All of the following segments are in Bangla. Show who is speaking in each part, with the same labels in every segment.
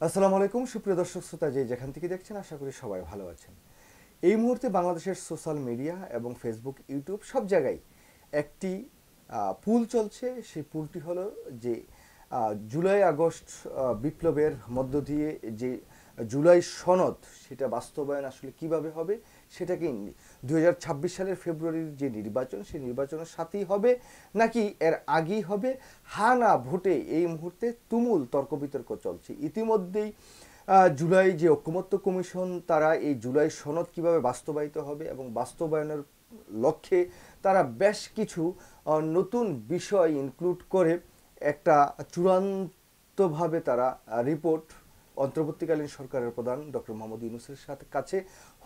Speaker 1: আসসালামু আলাইকুম সুপ্রিয় দর্শক শ্রোতা, যে যেখান থেকে দেখছেন আশা করি সবাই ভালো আছেন। এই মুহূর্তে বাংলাদেশের সোশ্যাল মিডিয়া এবং ফেসবুক, ইউটিউব সব জায়গায় একটি পুল চলছে। সেই পুলটি হলো যে জুলাই আগস্ট বিপ্লবের মধ্য দিয়ে যে জুলাই সনদ, সেটা বাস্তবায়ন আসলে কিভাবে হবে, সেটাকে 2026 সালের ফেব্রুয়ারির যে নির্বাচন, সেই নির্বাচনের সাথেই হবে নাকি এর আগেই হবে, হা না ভোটে এই মুহূর্তে তুমুল তর্ক বিতর্ক চলছে। ইতিমধ্যেই জুলাই যে ঐকমত্য কমিশন, তারা এই জুলাই সনদ কিভাবে বাস্তবায়িত হবে এবং বাস্তবায়নের লক্ষ্যে তারা বেশ কিছু নতুন বিষয় ইনক্লুড করে একটা চূড়ান্তভাবে তারা রিপোর্ট অন্তর্বর্তীকালীন সরকারের প্রধান ডক্টর মোহাম্মদ ইউনূসের কাছে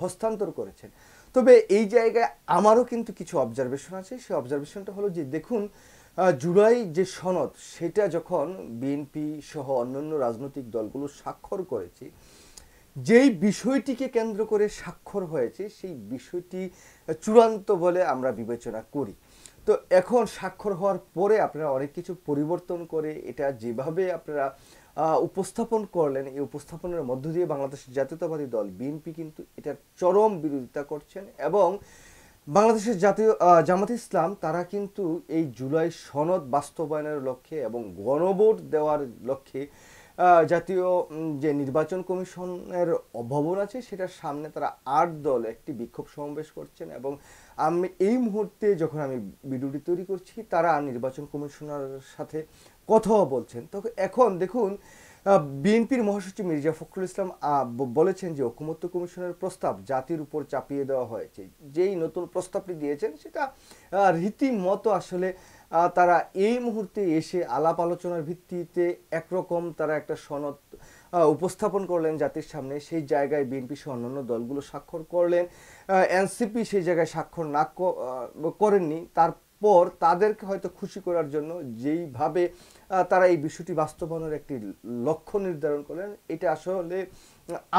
Speaker 1: হস্তান্তর করেছেন। তবে এই জায়গায় আমারও কিন্তু কিছু অবজারভেশন আছে। সেই অবজারভেশনটা হলো যে দেখুন, জুলাই যে সনদ, সেটা যখন বিএনপি সহ অন্যান্য রাজনৈতিক দলগুলো স্বাক্ষর করেছে, যেই বিষয়টিকে কেন্দ্র করে স্বাক্ষর হয়েছে সেই বিষয়টি চূড়ান্ত বলে আমরা বিবেচনা করি। তো এখন স্বাক্ষর হওয়ার পরে আপনারা অনেক কিছু পরিবর্তন করে এটা যেভাবে আপনারা উপস্থাপন করলেন, এই উপস্থাপনের মধ্য দিয়ে বাংলাদেশ জাতীয়তাবাদী দল বিএনপি কিন্তু এটার চরম বিরোধিতা করছেন। এবং বাংলাদেশের জাতীয় জামাত ইসলাম তারা কিন্তু এই জুলাই সনদ বাস্তবায়নের লক্ষ্যে এবং গণভোট দেওয়ার লক্ষ্যে জাতীয় যে নির্বাচন কমিশনের ভবন আছে সেটার সামনে তারা ৮ দল একটি বিক্ষোভ সমাবেশ করছেন। এবং আমি এই মুহূর্তে যখন আমি ভিডিওটি তৈরি করছি, তারা নির্বাচন কমিশনার সাথে কথাও বলছেন। তো এখন দেখুন, বিএনপির মহাসচিব মির্জা ফখরুল ইসলাম বলেছেন যে ঐকমত্য কমিশনের প্রস্তাব জাতির উপর চাপিয়ে দেওয়া হয়েছে। যেই নতুন প্রস্তাবটি দিয়েছেন সেটা রীতিমতো আসলে তারা এই মুহূর্তে এসে আলাপ আলোচনার ভিত্তিতে একরকম তারা একটা সনদ উপস্থাপন করলেন জাতির সামনে। সেই জায়গায় বিএনপি সহ অন্যান্য দলগুলো স্বাক্ষর করলেন, এনসিপি সেই জায়গায় স্বাক্ষর না করেননি। তারপর তাদেরকে হয়তো খুশি করার জন্য যেইভাবে তারা এই বিষয়টি বাস্তবায়নের একটি লক্ষ্য নির্ধারণ করলেন, এটা আসলে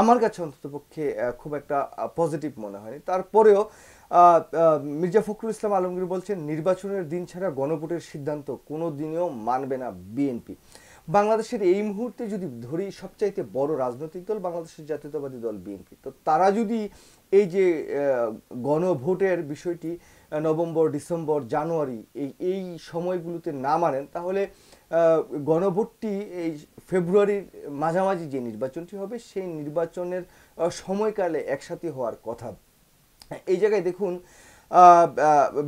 Speaker 1: আমার কাছে অন্ততপক্ষে খুব একটা পজিটিভ মনে হয়নি। তারপরেও মির্জা ফখরুল ইসলাম আলমগীর বলছেন, নির্বাচনের দিন ছাড়া গণভোটের সিদ্ধান্ত কোনো দিনেও মানবে না বিএনপি। বাংলাদেশের এই মুহূর্তে যদি ধরি, সবচাইতে বড় রাজনৈতিক দল বাংলাদেশের জাতীয়তাবাদী দল বিএনপি, তো তারা যদি এই যে গণভোটের বিষয়টি নভেম্বর, ডিসেম্বর, জানুয়ারি এই সময়গুলোতে না মানেন, তাহলে গণভোটটি এই ফেব্রুয়ারির মাঝামাঝি যে নির্বাচনটি হবে, সেই নির্বাচনের সময়কালে একসাথে হওয়ার কথা। এই জায়গায় দেখুন,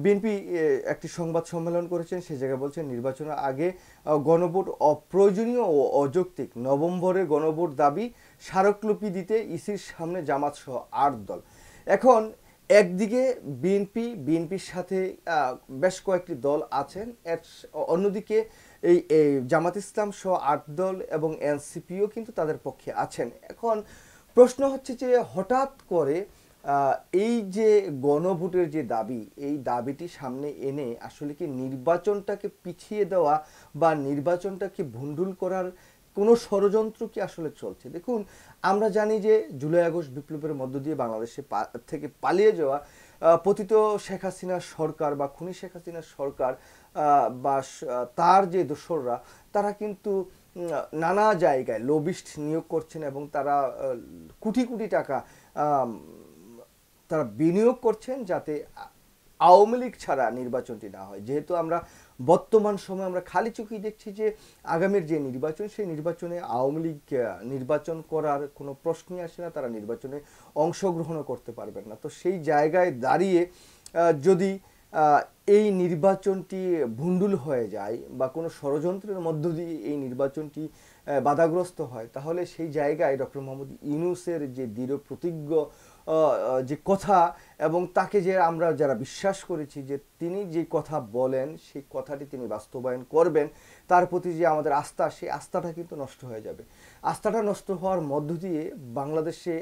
Speaker 1: বিএনপি একটি সংবাদ সম্মেলন করেছেন, সে জায়গায় বলছেন নির্বাচনের আগে গণভোট অপ্রয়োজনীয় ও অযৌক্তিক, নভেম্বরে গণভোট দাবি স্মারকলিপি দিতে ইসির সামনে জামাত সহ ৮ দল। এখন একদিকে বিএনপির সাথে বেশ কয়েকটি দল আছেন, অন্যদিকে এই জামাত ইসলাম সহ ৮ দল এবং এনসিপিও কিন্তু তাদের পক্ষে আছেন। এখন প্রশ্ন হচ্ছে যে হঠাৎ করে এই যে গণভোটের যে দাবি, এই দাবিটি সামনে এনে আসলে কি নির্বাচনটাকে পিছিয়ে দেওয়া বা নির্বাচনটাকে ভণ্ডুল করার কোনো ষড়যন্ত্র কি আসলে চলছে? দেখুন, আমরা জানি যে জুলাই আগস্ট বিপ্লবের মধ্য দিয়ে বাংলাদেশে থেকে পালিয়ে যাওয়া পতিত শেখ হাসিনার সরকার বা খুনি শেখ হাসিনার সরকার বা তার যে দোসররা, তারা কিন্তু নানা জায়গায় লবিস্ট নিয়োগ করছেন এবং তারা কোটি কোটি টাকা তারা বিনিয়োগ করছেন যাতে আওয়ামী লীগ ছাড়া নির্বাচনটি না হয়। যেহেতু আমরা বর্তমান সময়ে আমরা খালি চোখেই দেখছি যে আগামীর যে নির্বাচন, সেই নির্বাচনে আওয়ামী লীগ নির্বাচন করার কোনো প্রশ্নই আসে না, তারা নির্বাচনে অংশগ্রহণও করতে পারবেন না। তো সেই জায়গায় দাঁড়িয়ে যদি এই নির্বাচনটি ভণ্ডুল হয়ে যায় বা কোনো ষড়যন্ত্রের মধ্য দিয়ে এই নির্বাচনটি বাধাগ্রস্ত হয়, তাহলে সেই জায়গায় ডক্টর মোহাম্মদ ইউনূসের যে দৃঢ় প্রতিজ্ঞ যে কথা এবং তাকে যে আমরা যারা বিশ্বাস করেছি যে তিনি যে কথা বলেন সেই কথাটি তিনি বাস্তবায়ন করবেন, তার প্রতি যে আমাদের আস্থা, সেই আস্থাটা কিন্তু নষ্ট হয়ে যাবে। আস্থাটা নষ্ট হওয়ার মধ্য দিয়ে বাংলাদেশে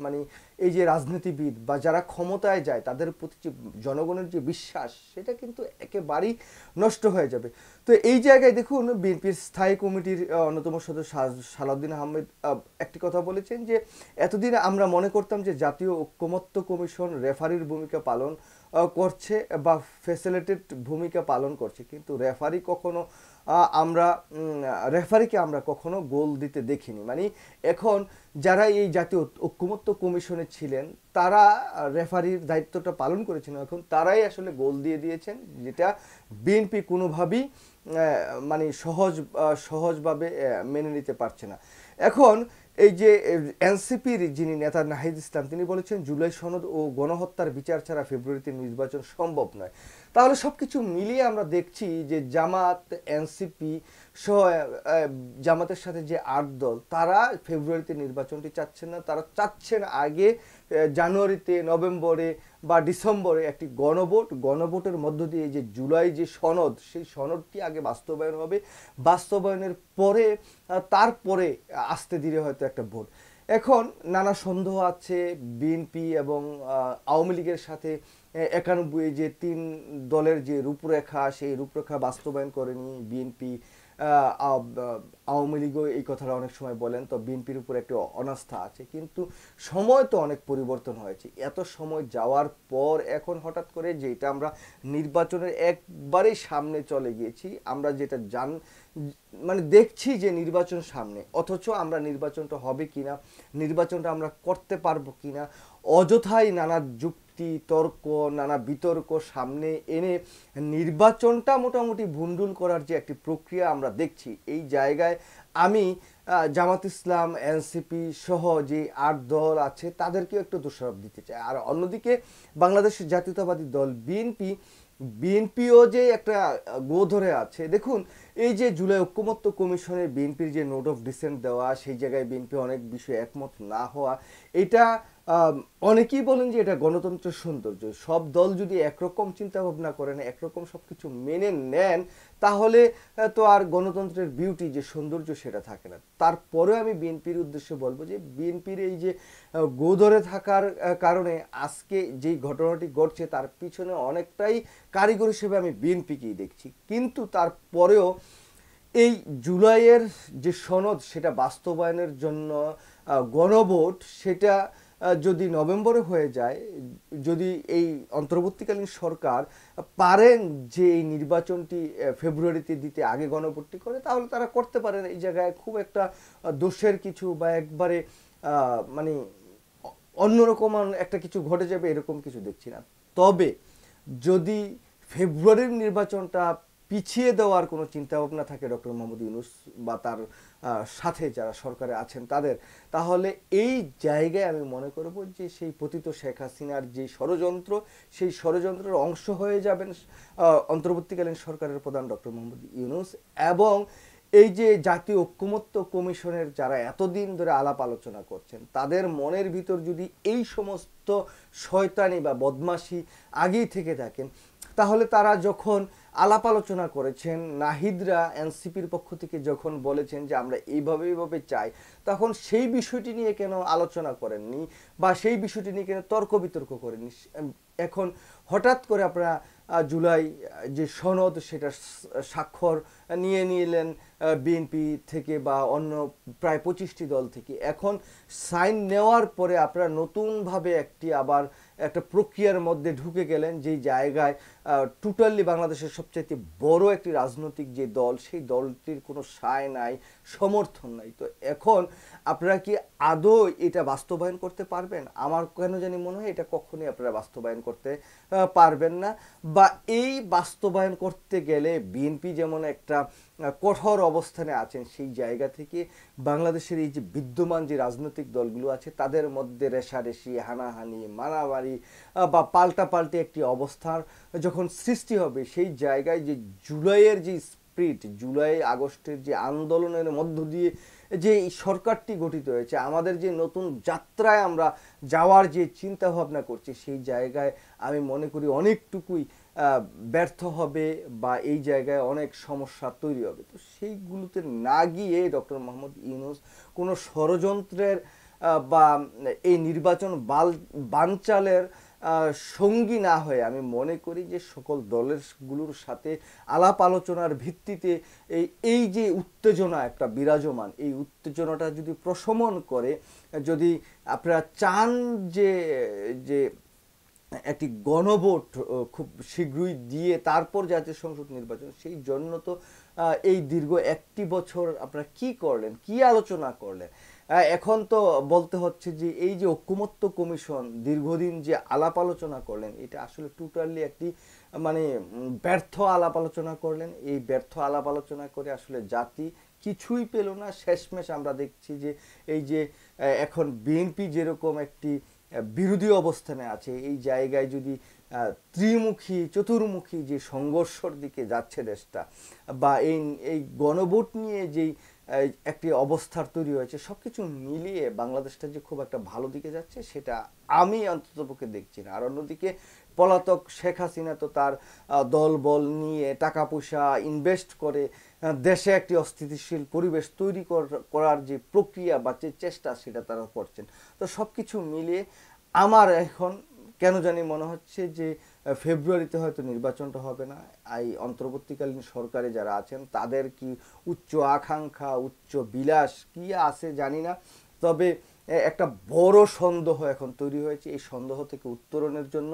Speaker 1: মানে এই যে রাজনীতিবিদ বা যারা ক্ষমতায় যায় তাদের প্রতি যে জনগণের যে বিশ্বাস, সেটা কিন্তু একেবারেই নষ্ট হয়ে যাবে। তো এই জায়গায় দেখুন, বিএনপির স্থায়ী কমিটির অন্যতম সদস্য সালাউদ্দিন আহমেদ একটি কথা বলেছেন যে এতদিন আমরা মনে করতাম যে জাতীয় ঐকমত্য কমিশন রেফারির ভূমিকা পালন করছে বা ফ্যাসিলিটেট ভূমিকা পালন করছে, কিন্তু রেফারি কখনো আমরা রেফারিকে আমরা কখনো গোল দিতে দেখিনি। মানে এখন যারা এই জাতীয় ঐকমত্য কমিশনে ছিলেন তারা রেফারির দায়িত্বটা পালন করেছেন, এখন তারাই আসলে গোল দিয়ে দিয়েছেন, যেটা বিএনপি কোনোভাবেই মানে সহজভাবে মেনে নিতে পারছে না। এখন এই যে এনসিপির যিনি নেতা নাহিদ ইসলাম, তিনি বলেছেন জুলাই সনদ ও গণহত্যার বিচার ছাড়া ফেব্রুয়ারিতে নির্বাচন সম্ভব নয়। তাহলে সবকিছু মিলিয়ে আমরা দেখছি যে জামাত, এনসিপি সহ জামাতের সাথে যে 8 দল, তারা ফেব্রুয়ারিতে নির্বাচনটি চাচ্ছেন না, তারা চাচ্ছেন আগে জানুয়ারিতে, নভেম্বরে বা ডিসেম্বরে একটি গণভোটের মধ্য দিয়ে যে জুলাই যে সনদ, সেই সনদটি আগে বাস্তবায়ন হবে, বাস্তবায়নের পরে তারপরে আস্তে ধীরে হয়তো একটা ভোট। এখন নানা সন্দেহ আছে বিএনপি এবং আওয়ামী লীগের সাথে 91 যে 3 দলের যে রূপরেখা, সেই রূপরেখা বাস্তবায়ন করেনি বিএনপি। আওয়ামী লীগও এই কথাটা অনেক সময় বলেন, তো বিএনপির উপর একটু অনাস্থা আছে, কিন্তু সময় তো অনেক পরিবর্তন হয়েছে। এত সময় যাওয়ার পর এখন হঠাৎ করে যেটা আমরা নির্বাচনের একবারেই সামনে চলে গিয়েছি, আমরা যেটা মানে দেখছি যে নির্বাচন সামনে, অথচ আমরা নির্বাচনটা হবে কিনা, নির্বাচনটা আমরা করতে পারবো কিনা, অযথাই নানা যুক্তি তর্ক, নানা বিতর্ক সামনে এনে নির্বাচনটা মোটামুটি ভুন্ডুল করার যে একটি প্রক্রিয়া আমরা দেখছি, এই জায়গায় আমি জামাত ইসলাম, এনসিপি সহ যে 8 দল আছে তাদেরকেও একটু দোষারোপ দিতে চাই। আর অন্যদিকে বাংলাদেশের জাতীয়তাবাদী দল বিএনপিও যে একটা গো ধরে আছে। দেখুন, এই যে জুলাই ঐকমত্য কমিশনের বিএনপির যে নোট অফ ডিসেন্ট দেওয়া, সেই জায়গায় বিএনপি অনেক বিষয়ে একমত না হওয়া, এটা অনেকেই বলেন যে এটা গণতন্ত্রের সৌন্দর্য। সব দল যদি একরকম চিন্তা ভাবনা করেন, একরকম সবকিছু মেনে নেন, তাহলে তো আর গণতন্ত্রের বিউটি যে সৌন্দর্য সেটা থাকে না। তারপরে আমি বিএনপির উদ্দেশ্যে বলবো যে বিএনপির এই যে গো ধরে থাকার কারণে আজকে যেই ঘটনাটি ঘটছে, তার পিছনে অনেকটাই কারিগর হিসেবে আমি বিএনপিকেই দেখছি। কিন্তু তারপরেও এই জুলাইয়ের যে সনদ, সেটা বাস্তবায়নের জন্য গণভোট, সেটা যদি নভেম্বরে হয়ে যায়, যদি এই অন্তর্বর্তীকালীন সরকার পারেন যে এই নির্বাচনটি ফেব্রুয়ারিতে দিতে, আগে গণভোটটি করে, তাহলে তারা করতে পারেন। এই জায়গায় খুব একটা দোষের কিছু বা একবারে মানে অন্যরকম একটা কিছু ঘটে যাবে এরকম কিছু দেখছি না। তবে যদি ফেব্রুয়ারির নির্বাচনটা পিছিয়ে দেওয়ার কোনো চিন্তাভাবনা থাকে ডক্টর মোহাম্মদ ইউনূস বা তার সাথে যারা সরকারে আছেন তাদের, তাহলে এই জায়গায় আমি মনে করব যে সেই পতিত শেখ হাসিনার যে ষড়যন্ত্র, সেই ষড়যন্ত্রের অংশ হয়ে যাবেন অন্তর্বর্তীকালীন সরকারের প্রধান ডক্টর মোহাম্মদ ইউনূস। এবং এই যে জাতীয় ঐকমত্য কমিশনের যারা এতদিন ধরে আলাপ আলোচনা করছেন, তাদের মনের ভিতর যদি এই সমস্ত শয়তানি বা বদমাশি আগেই থেকে থাকেন, তাহলে তারা যখন আলাপ আলোচনা করেছেন, নাহিদরা এনসিপির পক্ষ থেকে যখন বলেছেন যে আমরা এইভাবে চাই, তখন সেই বিষয়টি নিয়ে কেন আলোচনা করেননি বা সেই বিষয়টি নিয়ে কেন তর্ক বিতর্ক করেননি? এখন হঠাৎ করে আপনারা জুলাই যে সনদ, সেটা স্বাক্ষর নিয়ে নিলেন বিএনপি থেকে বা অন্য প্রায় 25টি দল থেকে। এখন সাইন নেওয়ার পরে আপনারা নতুনভাবে আবার একটা প্রক্রিয়ার মধ্যে ঢুকে গেলেন, যেই জায়গায় টোটালি বাংলাদেশের সবচেয়ে বড় একটি রাজনৈতিক যে দল, সেই দলটির কোনো সায় নাই, সমর্থন নাই। তো এখন আপনারা কি আদৌ এটা বাস্তবায়ন করতে পারবেন? আমার কেন জানি মনে হয় এটা কখনোই আপনারা বাস্তবায়ন করতে পারবেন না। বা এই বাস্তবায়ন করতে গেলে বিএনপি যেমন একটা কঠোর অবস্থানে আছেন, সেই জায়গা থেকে বাংলাদেশের এই যে বিদ্যমান যে রাজনৈতিক দলগুলো আছে, তাদের মধ্যে রেষারেষি, হানাহানি, মারামারি বা পাল্টাপাল্টি একটি অবস্থার যখন সৃষ্টি হবে, সেই জায়গায় যে জুলাইয়ের যে স্পিরিট, জুলাই আগস্টের যে আন্দোলনের মধ্য দিয়ে যে এই সরকারটি গঠিত হয়েছে, আমাদের যে নতুন যাত্রায় আমরা যাওয়ার যে চিন্তা ভাবনা করছি, সেই জায়গায় আমি মনে করি অনেকটুকুই ব্যর্থ হবে বা এই জায়গায় অনেক সমস্যা তৈরি হবে। তো সেইগুলোতে না গিয়ে ডক্টর মোহাম্মদ ইউনূস কোনো ষড়যন্ত্রের বা এই নির্বাচন বানচালের সঙ্গী না হয়ে, আমি মনে করি যে সকল দলেরগুলোর সাথে আলাপ আলোচনার ভিত্তিতে এই যে উত্তেজনা একটা বিরাজমান, এই উত্তেজনাটা যদি প্রশমন করে, যদি আপনারা চান যে যে একটি গণভোট খুব শীঘ্রই দিয়ে তারপর জাতীয় সংসদ নির্বাচন, সেই জন্য তো এই দীর্ঘ একটি বছর আপনারা কি করলেন, কি আলোচনা করলেন? এখন তো বলতে হচ্ছে যে এই যে ঐকমত্য কমিশন দীর্ঘদিন যে আলাপ আলোচনা করলেন, এটা আসলে টোটালি একটি মানে ব্যর্থ আলাপ আলোচনা করলেন। এই ব্যর্থ আলাপ আলোচনা করে আসলে জাতি কিছুই পেল না। শেষমেশ আমরা দেখছি যে এই যে এখন বিএনপি যেরকম একটি বিরোধী অবস্থানে আছে, এই জায়গায় যদি ত্রিমুখী চতুর্মুখী যে সংঘর্ষর দিকে যাচ্ছে দেশটা, বা এই এই গণভোট নিয়ে যেই একটি অবস্থার তৈরি হয়েছে, সব কিছু মিলিয়ে বাংলাদেশটা যে খুব একটা ভালো দিকে যাচ্ছে সেটা আমি অন্ততপক্ষে দেখছি না। আর অন্যদিকে পলাতক শেখ হাসিনা তো তার দল বল নিয়ে টাকা পয়সা ইনভেস্ট করে দেশে একটি অস্থিতিশীল পরিবেশ তৈরি করার যে প্রক্রিয়া বা যে চেষ্টা, সেটা তারা করছেন। তো সব কিছু মিলিয়ে আমার এখন কেন জানি মনে হচ্ছে যে ফেব্রুয়ারিতে হয়তো নির্বাচনটা হবে না। এই অন্তর্বর্তীকালীন সরকারে যারা আছেন তাদের কি উচ্চ আকাঙ্ক্ষা, উচ্চ বিলাস কি আছে জানি না, তবে একটা বড় সন্দেহ এখন তৈরি হয়েছে। এই সন্দেহ থেকে উত্তরণের জন্য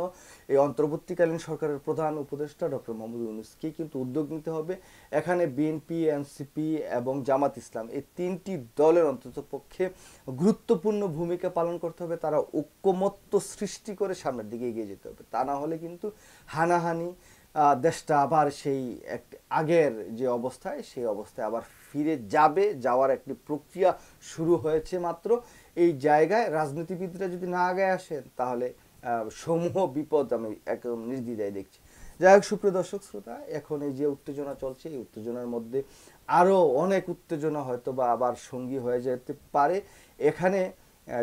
Speaker 1: এই অন্তর্বর্তীকালীন সরকারের প্রধান উপদেষ্টা ডক্টর মোহাম্মদ ইউনূসকে কিন্তু উদ্যোগ নিতে হবে। এখানে বিএনপি, এনসিপি এবং জামাত ইসলাম এই তিনটি দলের অন্ততপক্ষে গুরুত্বপূর্ণ ভূমিকা পালন করতে হবে। তারা ঐক্যমত্য সৃষ্টি করে সামনের দিকে এগিয়ে যেতে হবে। তা না হলে কিন্তু হানাহানি, দেশটা আবার সেই এক আগের যে অবস্থায়, সেই অবস্থায় আবার ফিরে যাবে। যাওয়ার একটি প্রক্রিয়া শুরু হয়েছে মাত্র। এই জায়গায় রাজনীতিবিদরা যদি না আগায় আসেন তাহলে সমূহ বিপদ আমি একদম নির্দ্বিধায় দেখছি। যাই হোক, সুপ্রিয় দর্শক শ্রোতা, এখন এই যে উত্তেজনা চলছে, এই উত্তেজনার মধ্যে আরও অনেক উত্তেজনা হয়তো বা আবার সঙ্গী হয়ে যেতে পারে। এখানে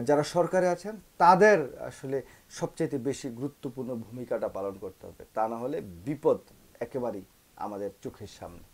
Speaker 1: যারা সরকারে আছেন তাদের আসলে সবচেয়ে বেশি গুরুত্বপূর্ণ ভূমিকাটা পালন করতে হবে। তা না হলে বিপদ একেবারেই আমাদের চোখের সামনে।